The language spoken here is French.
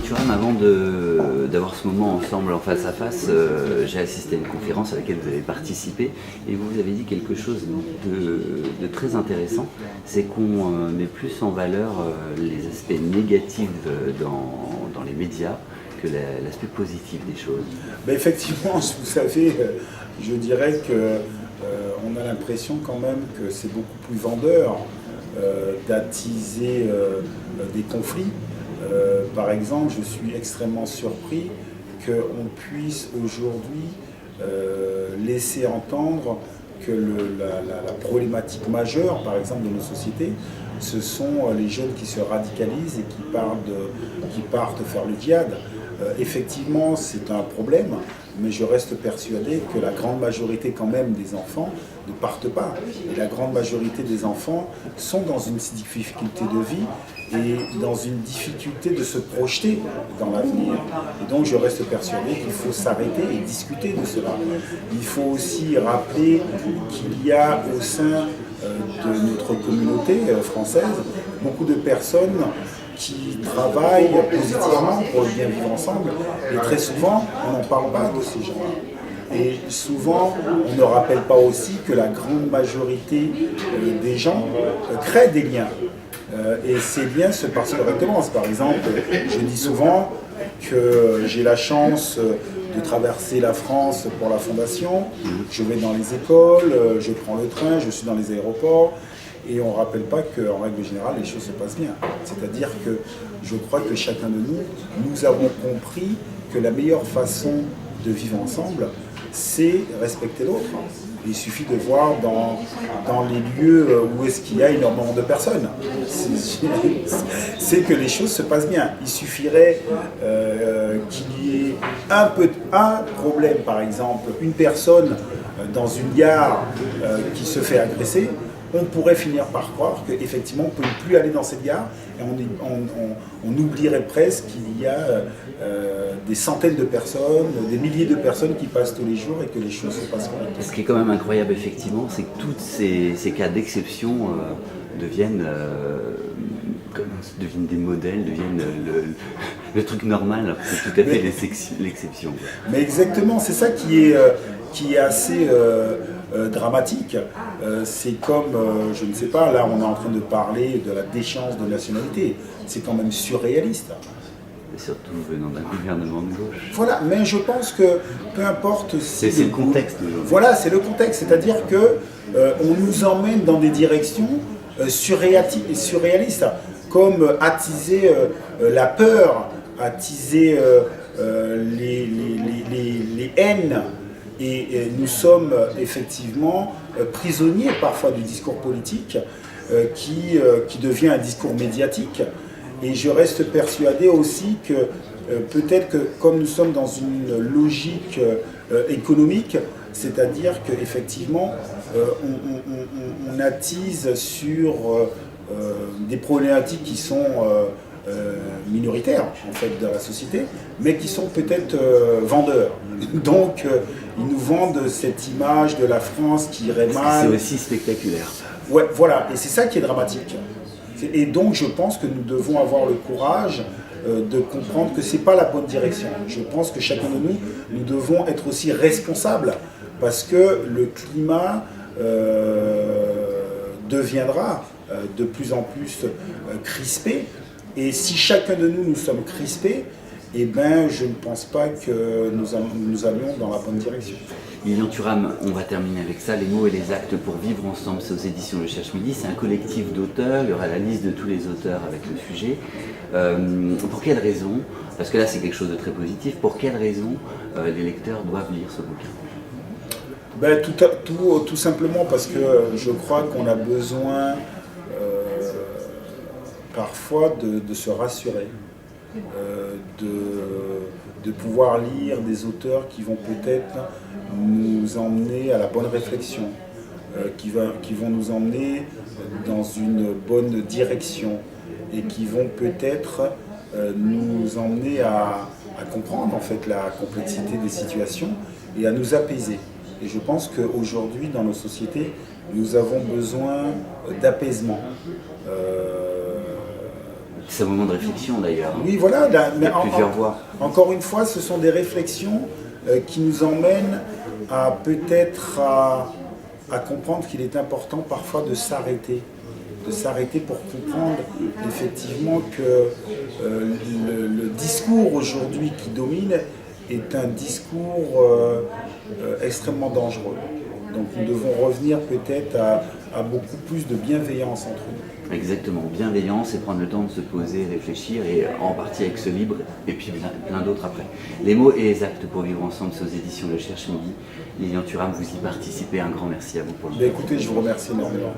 Thuram, avant d'avoir ce moment ensemble en face à face, j'ai assisté à une conférence à laquelle vous avez participé et vous avez dit quelque chose de très intéressant, c'est qu'on met plus en valeur les aspects négatifs dans les médias que l'aspect positif des choses. Ben effectivement, vous savez, je dirais que on a l'impression quand même que c'est beaucoup plus vendeur d'attiser des conflits. Par exemple, je suis extrêmement surpris qu'on puisse aujourd'hui laisser entendre que la problématique majeure, par exemple, de nos sociétés, ce sont les jeunes qui se radicalisent et qui partent faire le djihad. Effectivement, c'est un problème, mais je reste persuadé que la grande majorité quand même des enfants ne partent pas. Et la grande majorité des enfants sont dans une difficulté de vie et dans une difficulté de se projeter dans l'avenir. Et donc je reste persuadé qu'il faut s'arrêter et discuter de cela. Il faut aussi rappeler qu'il y a au sein de notre communauté française beaucoup de personnes qui travaillent positivement pour le bien vivre ensemble. Et très souvent, on n'en parle pas de ces gens-là. Et souvent, on ne rappelle pas aussi que la grande majorité des gens créent des liens. Et ces liens se passent correctement. Par exemple, je dis souvent que j'ai la chance de traverser la France pour la fondation. Je vais dans les écoles, je prends le train, je suis dans les aéroports. Et on ne rappelle pas qu'en règle générale, les choses se passent bien. C'est-à-dire que je crois que chacun de nous avons compris que la meilleure façon de vivre ensemble, c'est respecter l'autre. Il suffit de voir dans les lieux où est-ce qu'il y a énormément de personnes. C'est que les choses se passent bien. Il suffirait qu'il y ait un problème, par exemple, une personne dans une gare qui se fait agresser. On pourrait finir par croire qu'effectivement, on ne peut plus aller dans cette gare et on oublierait presque qu'il y a des centaines de personnes, des milliers de personnes qui passent tous les jours et que les choses se passent correctement. Ce qui est quand même incroyable, effectivement, c'est que tous ces cas d'exception deviennent des modèles, deviennent le truc normal, alors que c'est tout à fait l'exception. Mais exactement, c'est ça qui est assez dramatique. C'est comme, je ne sais pas, là on est en train de parler de la déchéance de nationalité. C'est quand même surréaliste. Et surtout venant d'un gouvernement de gauche. Voilà, mais je pense que peu importe si... C'est le contexte aujourd'hui. Voilà, c'est le contexte, c'est-à-dire qu'on nous emmène dans des directions surréalistes, comme attiser la peur, attiser les haines. Et nous sommes effectivement prisonniers parfois du discours politique qui devient un discours médiatique. Et je reste persuadé aussi que peut-être que comme nous sommes dans une logique économique, c'est-à-dire qu'effectivement on attise sur des problématiques qui sont minoritaires en fait de la société, mais qui sont peut-être vendeurs. Donc ils nous vendent cette image de la France qui irait mal. C'est aussi spectaculaire. Ouais, voilà, et c'est ça qui est dramatique. Et donc je pense que nous devons avoir le courage de comprendre que ce n'est pas la bonne direction. Je pense que chacun de nous devons être aussi responsables parce que le climat deviendra de plus en plus crispé. Et si chacun de nous sommes crispés, eh ben, je ne pense pas que nous allions dans la bonne direction. Lilian Thuram, on va terminer avec ça, les mots et les actes pour vivre ensemble, c'est aux éditions Le Cherche-Midi, c'est un collectif d'auteurs, il y aura la liste de tous les auteurs avec le sujet. Pour quelles raisons, parce que là c'est quelque chose de très positif, pour quelles raisons les lecteurs doivent lire ce bouquin? Ben, tout simplement parce que je crois qu'on a besoin parfois de se rassurer, de pouvoir lire des auteurs qui vont peut-être nous emmener à la bonne réflexion, qui vont nous emmener dans une bonne direction et qui vont peut-être nous emmener à comprendre en fait la complexité des situations et à nous apaiser. Et je pense qu'aujourd'hui, dans nos sociétés, nous avons besoin d'apaisement. C'est un moment de réflexion d'ailleurs. Oui, voilà. Il y a plusieurs voies. Encore une fois, ce sont des réflexions qui nous emmènent à peut-être à comprendre qu'il est important parfois de s'arrêter pour comprendre effectivement que le discours aujourd'hui qui domine est un discours extrêmement dangereux. Donc nous devons revenir peut-être à beaucoup plus de bienveillance entre nous. Exactement, bienveillance et prendre le temps de se poser, réfléchir et en partie avec ce livre et puis plein d'autres après. Les mots et les actes pour vivre ensemble, c'est aux éditions de Cherche Midi. Lilian Thuram, vous y participez, un grand merci à vous pour le temps. Écoutez, je vous remercie énormément.